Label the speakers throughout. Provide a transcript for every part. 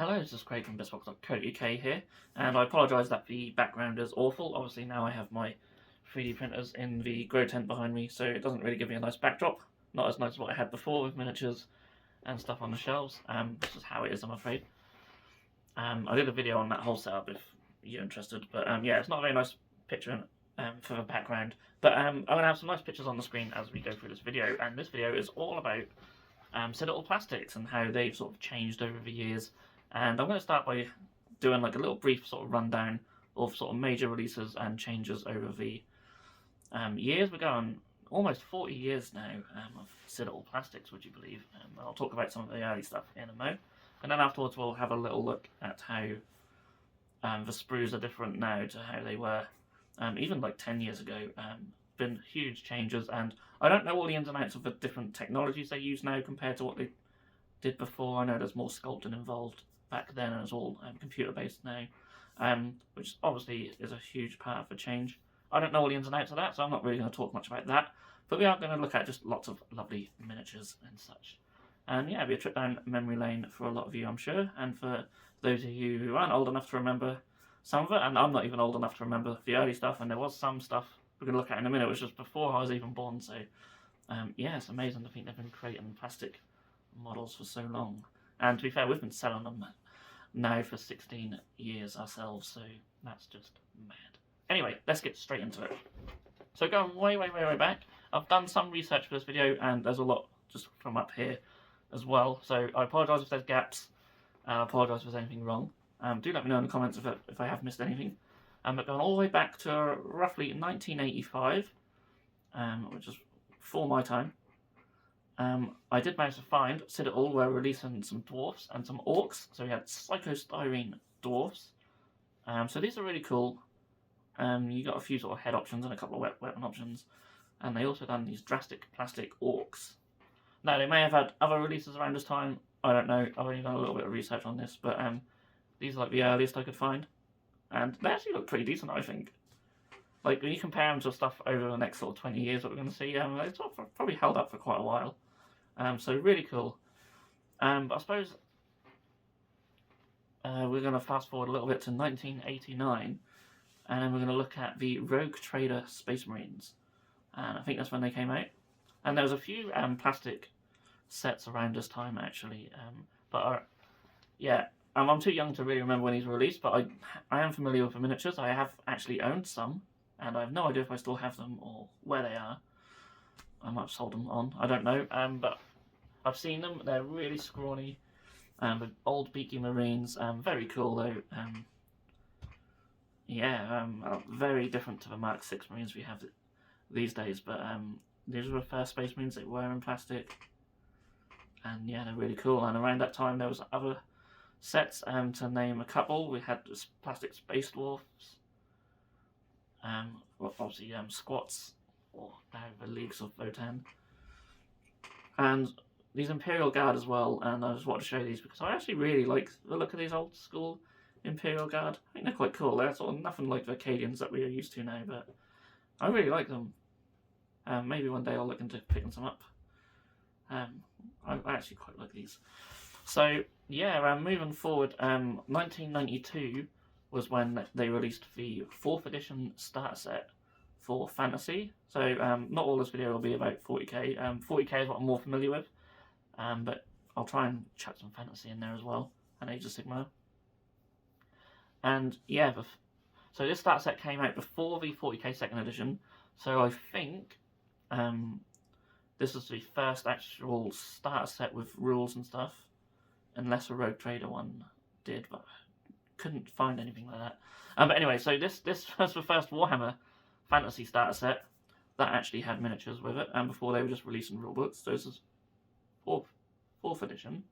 Speaker 1: Hello, this is Craig from Bitzbox.co.uk here, and I apologise that the background is awful. Obviously now I have my 3D printers in the grow tent behind me, so it doesn't really give me a nice backdrop. Not as nice as what I had before with miniatures and stuff on the shelves. This is how it is, I'm afraid. I did a video on that whole setup if you're interested, but yeah, it's not a very nice picture for the background. But I'm going to have some nice pictures on the screen as we go through this video, and this video is all about Citadel plastics and how they've sort of changed over the years. And I'm going to start by doing like a little brief sort of rundown of sort of major releases and changes over the years. We're going almost 40 years now of Citadel plastics, would you believe? I'll talk about some of the early stuff in a mo. And then afterwards we'll have a little look at how the Sprues are different now to how they were even like 10 years ago. Been huge changes, and I don't know all the ins and outs of the different technologies they use now compared to what they did before. I know there's more sculpting involved back then, and it's all computer based now, which obviously is a huge part of the change. I don't know all the ins and outs of that, so I'm not really going to talk much about that, but we are going to look at just lots of lovely miniatures and such. And yeah, it'll be a trip down memory lane for a lot of you, I'm sure, and for those of you who aren't old enough to remember some of it, and I'm not even old enough to remember the early stuff, and there was some stuff we're going to look at in a minute which was before I was even born, so yeah, it's amazing to think they've been creating plastic models for so long. And to be fair, we've been selling them now for 16 years ourselves, so that's just mad. Anyway, let's get straight into it. So going way back, I've done some research for this video, and there's a lot just from up here as well, so I apologise if there's gaps, I apologise if there's anything wrong. Do let me know in the comments if I have missed anything. But going all the way back to roughly 1985, which is before my time, I did manage to find Citadel were releasing some dwarfs and some orcs. So we had psychostyrene dwarfs. So these are really cool. You got a few sort of head options and a couple of weapon options. And they also done these drastic plastic orcs. Now they may have had other releases around this time. I don't know. I've only done a little bit of research on this, but these are like the earliest I could find. And they actually look pretty decent, I think. Like when you compare them to stuff over the next sort of 20 years, what we're going to see, it's probably held up for quite a while. So really cool. But I suppose we're going to fast forward a little bit to 1989, and then we're going to look at the Rogue Trader Space Marines. And I think that's when they came out. And there was a few plastic sets around this time actually. Yeah, I'm too young to really remember when these were released, but I am familiar with the miniatures. I have actually owned some, and I have no idea if I still have them or where they are. I might have sold them on, I don't know, but I've seen them. They're really scrawny, with old beaky Marines. Very cool though. Yeah, very different to the Mark 6 Marines we have these days, but these were the first Space Marines that were in plastic, and yeah, they're really cool. And around that time there was other sets, to name a couple. We had plastic Space Dwarfs, well, obviously Squats, or now the Leagues of Votan, and these Imperial Guard as well. And I just wanted to show these because I actually really like the look of these old school Imperial Guard. I think they're quite cool. They're sort of nothing like the Acadians that we are used to now, but I really like them. Maybe one day I'll look into picking some up. I actually quite like these. So yeah, moving forward, 1992 was when they released the 4th edition starter set for Fantasy. So not all this video will be about 40k. 40k is what I'm more familiar with, but I'll try and chuck some Fantasy in there as well, and Age of Sigmar. And yeah, so this starter set came out before the 40k 2nd edition, so I think this is the first actual starter set with rules and stuff, unless a Rogue Trader one did, but I couldn't find anything like that. But anyway, so this was the first Warhammer Fantasy starter set that actually had miniatures with it, and before they were just releasing rulebooks. So this is 4th edition,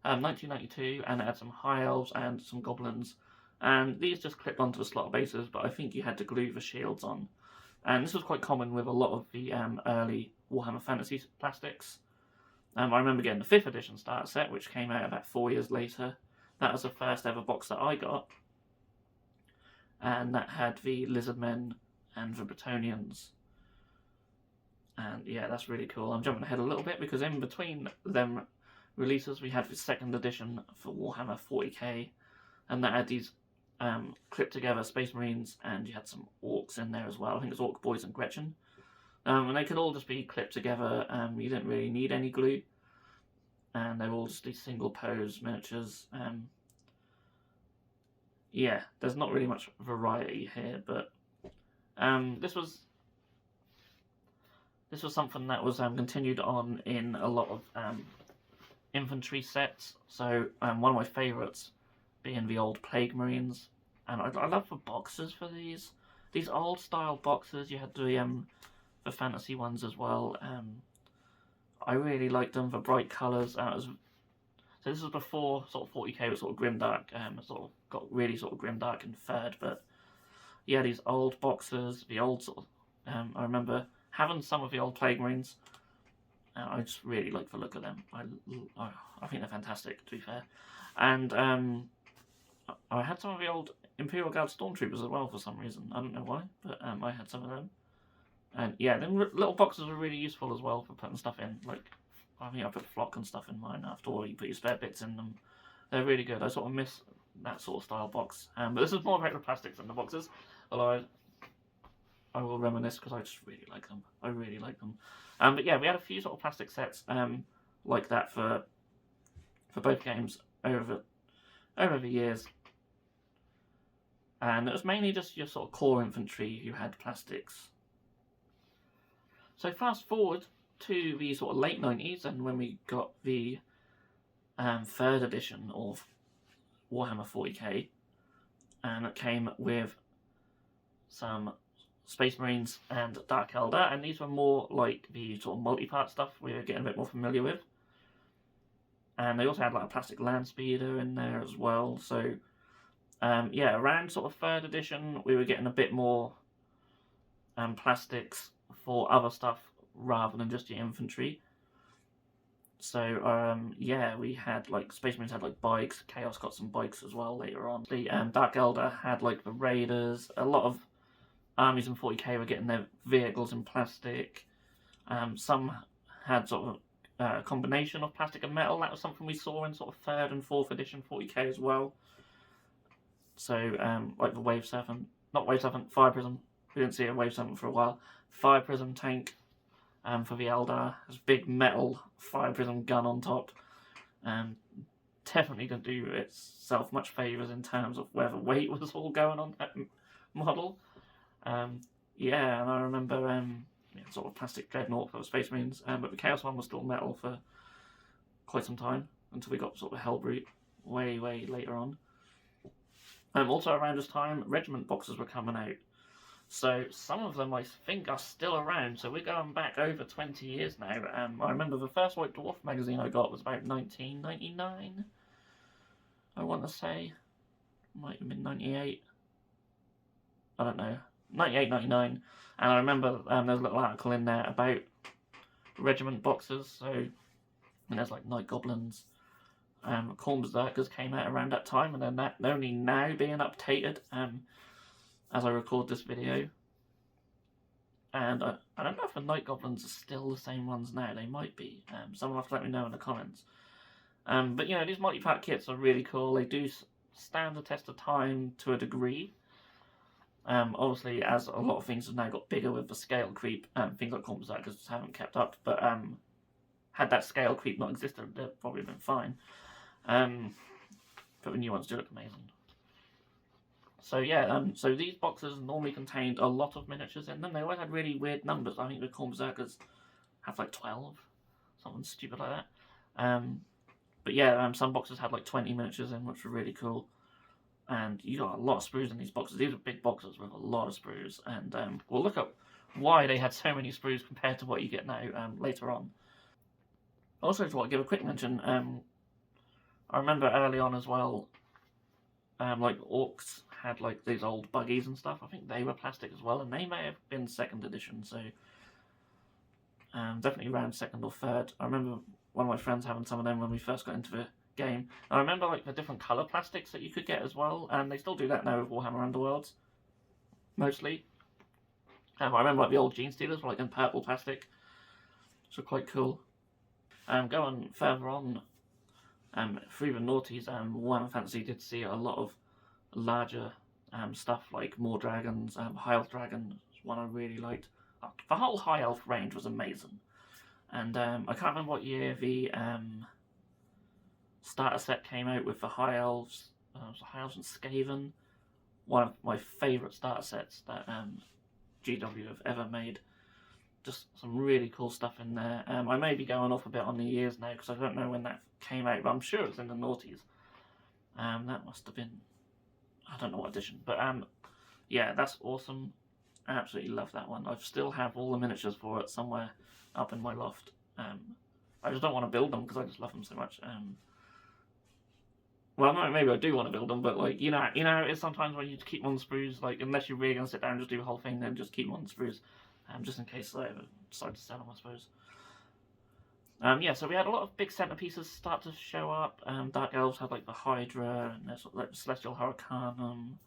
Speaker 1: 1992, and it had some High Elves and some Goblins, and these just clipped onto the slot bases, but I think you had to glue the shields on. And this was quite common with a lot of the early Warhammer Fantasy plastics. I remember getting the 5th edition starter set, which came out about 4 years later. That was the first ever box that I got. And that had the Lizardmen and the Bretonnians. And yeah, that's really cool. I'm jumping ahead a little bit because in between them releases. We had the second edition for Warhammer 40k, and that had these clipped together Space Marines, and you had some Orcs in there as well. I think it's Orc Boys and Gretchen. And they could all just be clipped together. You didn't really need any glue, and they were all just these single pose miniatures. Yeah, there's not really much variety here, but this was something that was continued on in a lot of infantry sets. So one of my favourites being the old Plague Marines, and I love the boxes for these old style boxes. You had the fantasy ones as well. I really liked them for bright colours. So this was before sort of 40k was sort of grimdark. It sort of got really sort of grimdark in third, but yeah, these old boxes, the old sort of. I remember having some of the old Plague Marines. I just really like the look of them. I think they're fantastic, to be fair. And I had some of the old Imperial Guard Stormtroopers as well for some reason. I don't know why, but I had some of them. And yeah, them little boxes are really useful as well for putting stuff in. Like, I think I put flock and stuff in mine after all. You put your spare bits in them. They're really good. I sort of miss that sort of style box. But this is more about the plastics than the boxes. Although I will reminisce because I just really like them. I really like them. But yeah, we had a few sort of plastic sets like that for both games over the years. And it was mainly just your sort of core infantry who had plastics. So fast forward to the sort of late 90s, and when we got the third edition of Warhammer 40k, and it came with some Space Marines and Dark Eldar, and these were more like the sort of multi-part stuff we were getting a bit more familiar with. And they also had like a plastic land speeder in there as well. So yeah, around sort of third edition, we were getting a bit more plastics for other stuff rather than just your infantry. So yeah, we had like Space Marines had like bikes. Chaos got some bikes as well later on. The Dark Eldar had like the Raiders. A lot of armies in 40k were getting their vehicles in plastic. Some had sort of a combination of plastic and metal. That was something we saw in sort of third and fourth edition 40k as well. So like the Wave Serpent, not Wave Serpent, Fire Prism. We didn't see a Wave Serpent for a while. Fire Prism tank for the Eldar. There's a big metal Fire Prism gun on top. Definitely didn't do itself much favours in terms of where the weight was all going on that model. Yeah, and I remember sort of plastic dreadnought for the Space Marines, but the Chaos one was still metal for quite some time until we got sort of Hellbrute way later on. Also around this time, regiment boxes were coming out. So some of them I think are still around, so we're going back over 20 years now. I remember the first White Dwarf magazine I got was about 1999, I want to say. Might have been 98. I don't know. 98, 99. And I remember there's a little article in there about regiment boxes. So and there's like Night Goblins. Khorne Berserkers came out around that time, and they're only now being updated as I record this video. And I don't know if the Night Goblins are still the same ones now. They might be. Someone will have to let me know in the comments. But you know, these multi-pack kits are really cool. They do stand the test of time to a degree. Obviously, as a lot of things have now got bigger with the scale creep, things like Khorne Berserkers just haven't kept up. But had that scale creep not existed, they'd probably been fine. But the new ones do look amazing. So yeah, so these boxes normally contained a lot of miniatures in them. They always had really weird numbers. I think the Khorne Berserkers have like 12, something stupid like that. But yeah, some boxes had like 20 miniatures in, which were really cool. And you got a lot of sprues in these boxes. These are big boxes with a lot of sprues. And we'll look up why they had so many sprues compared to what you get now later on. Also, to give a quick mention, I remember early on as well, like Orcs had like these old buggies and stuff. I think they were plastic as well, and they may have been second edition, so definitely around second or third. I remember one of my friends having some of them when we first got into the game. I remember like the different colour plastics that you could get as well, and they still do that now with Warhammer Underworlds, mostly. I remember like the old Gene Stealers were like in purple plastic, which were quite cool. Going further on through the noughties, Warhammer Fantasy did see a lot of larger stuff like more dragons. High Elf Dragon is one I really liked. The whole High Elf range was amazing. And I can't remember what year the starter set came out with the High Elves. High Elves and Skaven. One of my favourite starter sets that GW have ever made. Just some really cool stuff in there. I may be going off a bit on the years now because I don't know when that came out, but I'm sure it was in the noughties. That must have been, I don't know what edition, but yeah, that's awesome. I absolutely love that one. I still have all the miniatures for it somewhere up in my loft. I just don't want to build them because I just love them so much. Well, no, maybe I do want to build them, but like you know, it's sometimes when you keep them on the sprues, like unless you're really gonna sit down and just do the whole thing, then just keep them on the sprues, just in case I ever decide to sell them, I suppose. Yeah, so we had a lot of big centerpieces start to show up. Dark Elves had like the Hydra and there's like the Celestial Hurricanum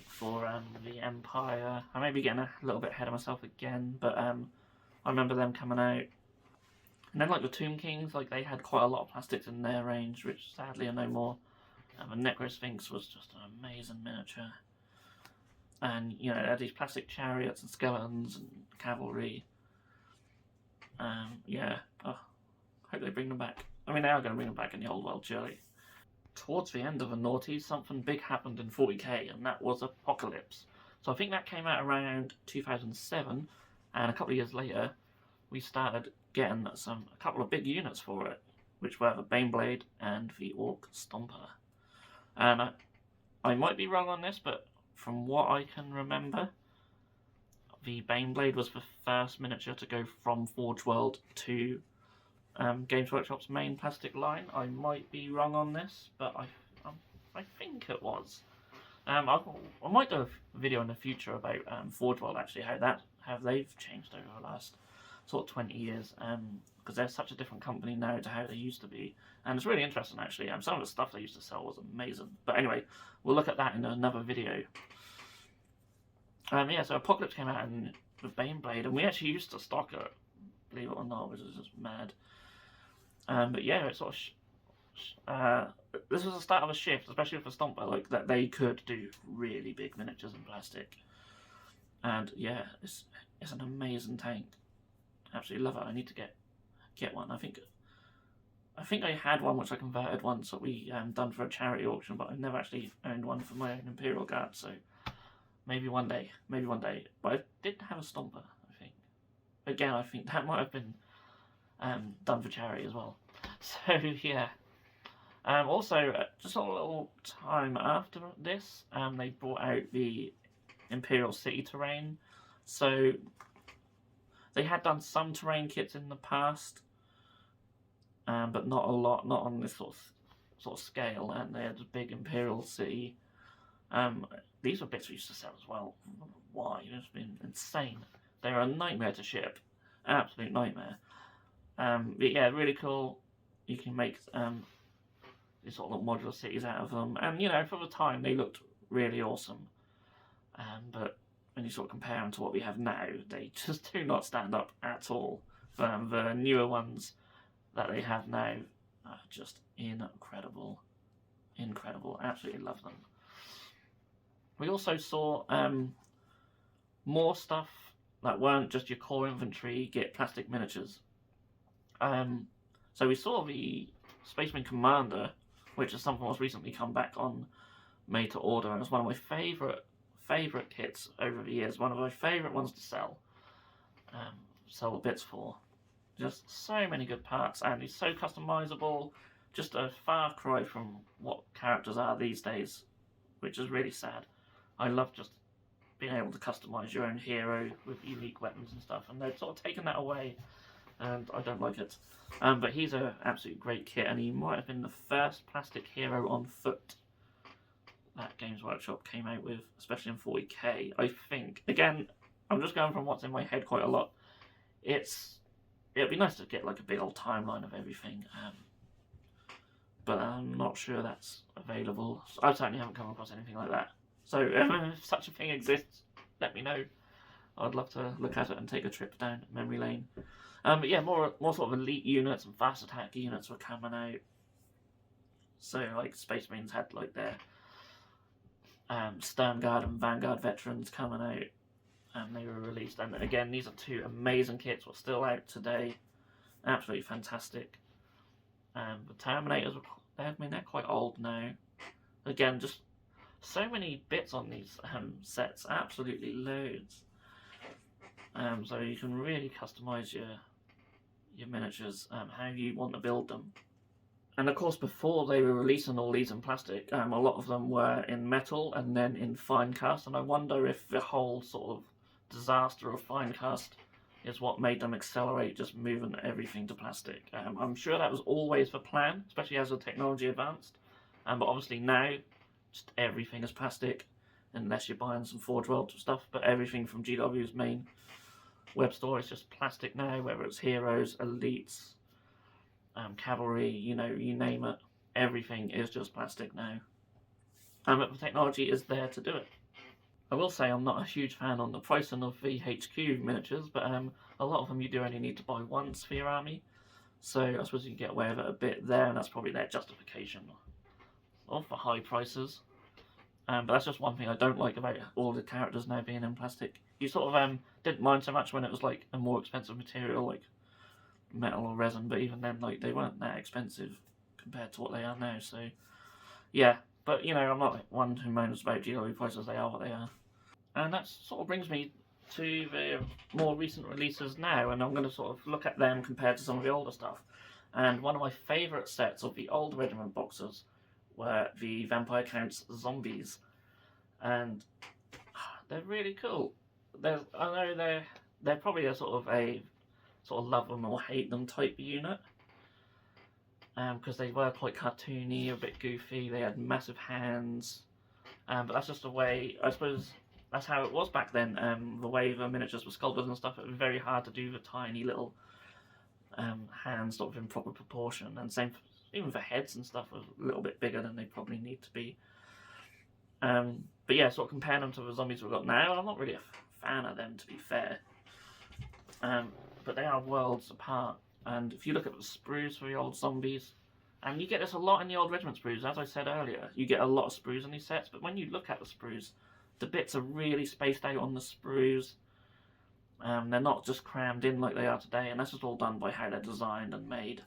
Speaker 1: for the Empire. I may be getting a little bit ahead of myself again, but I remember them coming out. And then like the Tomb Kings, like they had quite a lot of plastics in their range, which sadly are no more. The Necro Sphinx was just an amazing miniature. And you know, they had these plastic chariots and skeletons and cavalry. Yeah, oh, hope they bring them back. I mean, they are going to bring them back in the old world, surely. Towards the end of the noughties, something big happened in 40k, and that was Apocalypse. So I think that came out around 2007, and a couple of years later, we started getting a couple of big units for it, which were the Baneblade and the Orc Stomper. And I might be wrong on this, but from what I can remember, the Baneblade was the first miniature to go from Forge World to Games Workshop's main plastic line. I might be wrong on this, but I think it was. I might do a video in the future about Forge World, actually, how they've changed over the last sort of 20 years, because they're such a different company now to how they used to be, and it's really interesting actually. Some of the stuff they used to sell was amazing, but anyway, we'll look at that in another video. Yeah, so Apocalypse came out with Baneblade, and we actually used to stock it, believe it or not, which is just mad. But yeah, it sort of this was the start of a shift, especially for Stomper, like that they could do really big miniatures in plastic, and yeah, it's an amazing tank. Absolutely love it. I need to get one. I think I had one which I converted once that we done for a charity auction, but I never actually owned one for my own Imperial Guard. So maybe one day. But I did have a Stomper. I think. Again, I think that might have been done for charity as well. So yeah. Also, just a little time after this, they brought out the Imperial City terrain. So they had done some terrain kits in the past, but not a lot, not on this sort of scale. And they had a big Imperial City. These were bits we used to sell as well. Why? It's been insane. They are a nightmare to ship, absolute nightmare. But yeah, really cool. You can make these sort of modular cities out of them, and you know, for the time they looked really awesome. But when you sort of compare them to what we have now, they just do not stand up at all. The newer ones that they have now are just incredible. Absolutely love them. We also saw more stuff that weren't just your core infantry get plastic miniatures. So we saw the Spaceman Commander, which is something that's recently come back on made to order, and it's one of my favourite kits over the years, one of my favourite ones to sell the bits for. Just so many good parts, and he's so customizable, just a far cry from what characters are these days, which is really sad. I love just being able to customize your own hero with unique weapons and stuff, and they've sort of taken that away, and I don't like it. But he's an absolutely great kit, and he might have been the first plastic hero on foot that Games Workshop came out with, especially in 40k, I think. Again, I'm just going from what's in my head quite a lot. It'd be nice to get like a big old timeline of everything, but I'm not sure that's available. I certainly haven't come across anything like that. So if such a thing exists, let me know. I'd love to look at it and take a trip down memory lane. But yeah, more sort of elite units and fast attack units were coming out. So like Space Marines had like their Stern Guard and Vanguard veterans coming out, and they were released. And again, these are two amazing kits. Were still out today, absolutely fantastic. The Terminators, they're quite old now. Again, just so many bits on these sets, absolutely loads. So you can really customize your miniatures how you want to build them. And of course, before they were releasing all these in plastic, a lot of them were in metal and then in fine cast. And I wonder if the whole sort of disaster of fine cast is what made them accelerate just moving everything to plastic. I'm sure that was always the plan, especially as the technology advanced. But obviously now, just everything is plastic, unless you're buying some Forge World stuff. But everything from GW's main web store is just plastic now, whether it's heroes, elites, cavalry, you name it. Everything is just plastic now. But the technology is there to do it. I will say I'm not a huge fan on the pricing of the HQ miniatures, but a lot of them you do only need to buy once for your army. So I suppose you can get away with it a bit there, and that's probably their justification of the high prices. But that's just one thing I don't like about all the characters now being in plastic. You sort of didn't mind so much when it was like a more expensive material like metal or resin, but even then like they weren't that expensive compared to what they are now. So yeah, but I'm not one who moans about GW prices. They are what they are. And that sort of brings me to the more recent releases now, and I'm going to sort of look at them compared to some of the older stuff. And one of my favourite sets of the old Regiment boxes were the Vampire Count's Zombies, and they're really cool. I know they're probably a sort of love them or hate them type unit, because they were quite cartoony, a bit goofy. They had massive hands, but that's just the way, I suppose. That's how it was back then. The way the miniatures were sculpted and stuff, it was very hard to do the tiny little hands sort of in proper proportion. And same, even for heads and stuff, were a little bit bigger than they probably need to be. But yeah, sort of comparing them to the zombies we've got now, I'm not really a fan of them, to be fair. But they are worlds apart. And if you look at the sprues for the old zombies, and you get this a lot in the old regiment sprues, as I said earlier, you get a lot of sprues in these sets, but when you look at the sprues, the bits are really spaced out on the sprues. They're not just crammed in like they are today, and that's just all done by how they're designed and made.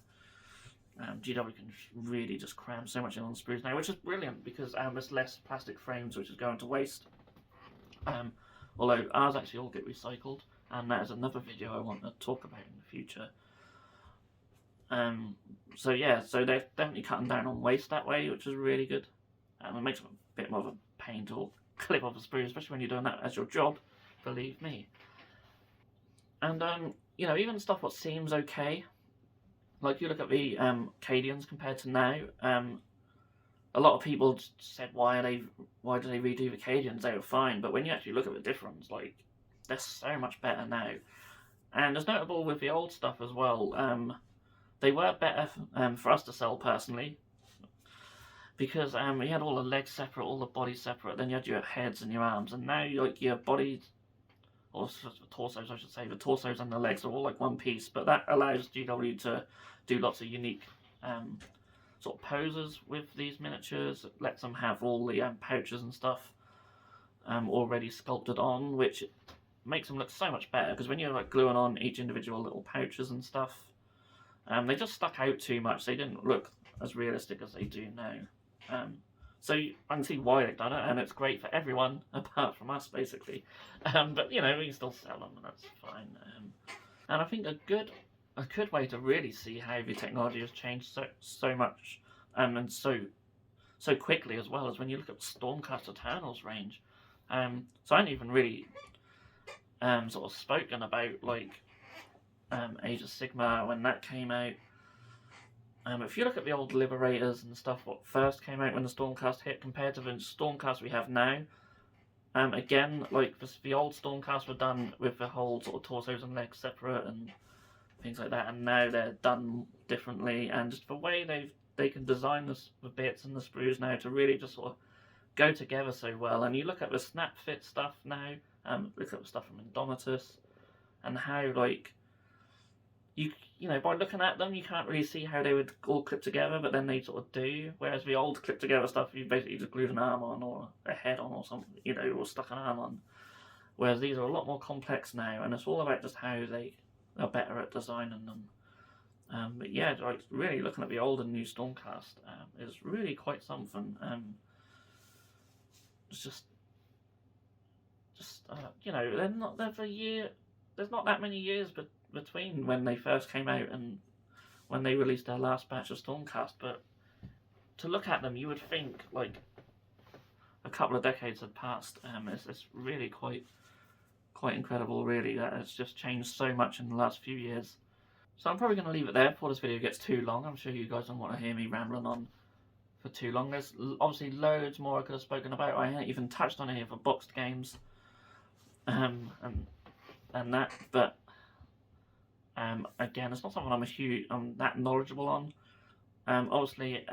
Speaker 1: GW can really just cram so much in on the sprues now, which is brilliant because there's less plastic frames which is going to waste. Although ours actually all get recycled, and that is another video I want to talk about in the future. So yeah, so they're definitely cutting down on waste that way, which is really good. It makes it a bit more of a pain to clip off a sprue, especially when you're doing that as your job, believe me. And even stuff what seems okay, like you look at the Cadians compared to now, a lot of people said why do they redo the Cadians? They were fine, but when you actually look at the difference, like they're so much better now. And it's notable with the old stuff as well. They were better for us to sell personally, because you had all the legs separate, all the bodies separate, then you had your heads and your arms, and now like your bodies, or torsos I should say, the torsos and the legs are all like one piece, but that allows GW to do lots of unique sort of poses with these miniatures. It lets them have all the pouches and stuff already sculpted on, which makes them look so much better, because when you're like gluing on each individual little pouches and stuff, they just stuck out too much. They didn't look as realistic as they do now. So I can see why they've done it, and it's great for everyone apart from us, basically. But we can still sell them, and that's fine. And I think a good way to really see how the technology has changed so much, and so quickly as well, as when you look at Stormcast Eternal's range. So I hadn't even really sort of spoken about like Age of Sigma when that came out. If you look at the old Liberators and stuff, what first came out when the Stormcast hit, compared to the Stormcast we have now, again, like the old Stormcast were done with the whole sort of torsos and legs separate and things like that, and now they're done differently, and just the way they can design the bits and the sprues now to really just sort of go together so well. And you look at the snap fit stuff now, look at the stuff from Indomitus, and how like you know, by looking at them, you can't really see how they would all clip together, but then they sort of do. Whereas the old clip together stuff, you basically just glued an arm on or a head on or something, you know, or stuck an arm on. Whereas these are a lot more complex now, and it's all about just how they are better at designing them. But yeah, like really looking at the old and new Stormcast is really quite something. It's just you know, there's not that many years between when they first came out and when they released their last batch of Stormcast. But to look at them, you would think like a couple of decades had passed. It's really quite incredible, really, that it's just changed so much in the last few years. So I'm probably going to leave it there before this video gets too long. I'm sure you guys don't want to hear me rambling on for too long. There's obviously loads more I could have spoken about. I haven't even touched on here for boxed games, and that. But again, it's not something I'm that knowledgeable on. Obviously,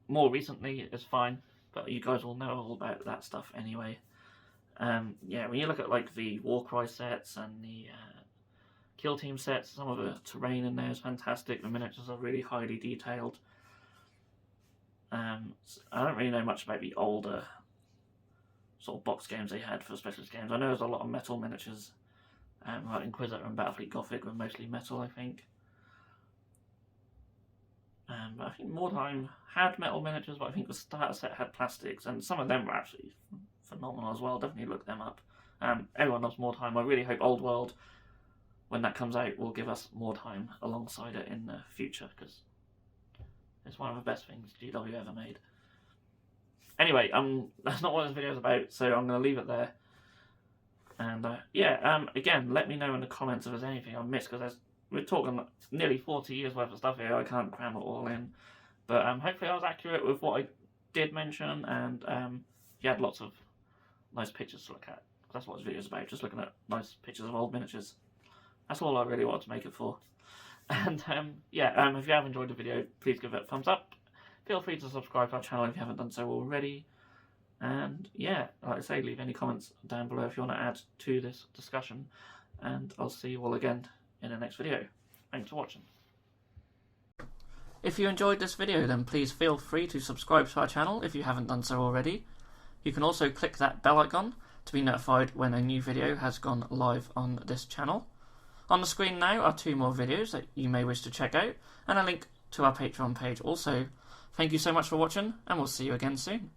Speaker 1: more recently is fine, but you guys will know all about that stuff anyway. Yeah, when you look at like the Warcry sets and the Kill Team sets, some of the terrain in there is fantastic. The miniatures are really highly detailed. I don't really know much about the older sort of box games they had for specialist games. I know there's a lot of metal miniatures, like Inquisitor and Battlefleet Gothic were mostly metal, I think. But I think Mordheim had metal miniatures, but I think the starter set had plastics, and some of them were actually phenomenal as well. Definitely look them up. Everyone loves Mordheim. I really hope Old World, when that comes out, will give us Mordheim alongside it in the future, because it's one of the best things GW ever made. Anyway, that's not what this video is about, so I'm going to leave it there. And yeah, again, let me know in the comments if there's anything I've missed, because we're talking nearly 40 years worth of stuff here. I can't cram it all in. But hopefully I was accurate with what I did mention, and you had lots of nice pictures to look at. That's what this video is about, just looking at nice pictures of old miniatures. That's all I really wanted to make it for. And yeah, if you have enjoyed the video, please give it a thumbs up. Feel free to subscribe to our channel if you haven't done so already. And yeah, like I say, leave any comments down below if you want to add to this discussion. And I'll see you all again in the next video. Thanks for watching. If you enjoyed this video, then please feel free to subscribe to our channel if you haven't done so already. You can also click that bell icon to be notified when a new video has gone live on this channel. On the screen now are 2 more videos that you may wish to check out, and a link to our Patreon page also. Thank you so much for watching, and we'll see you again soon.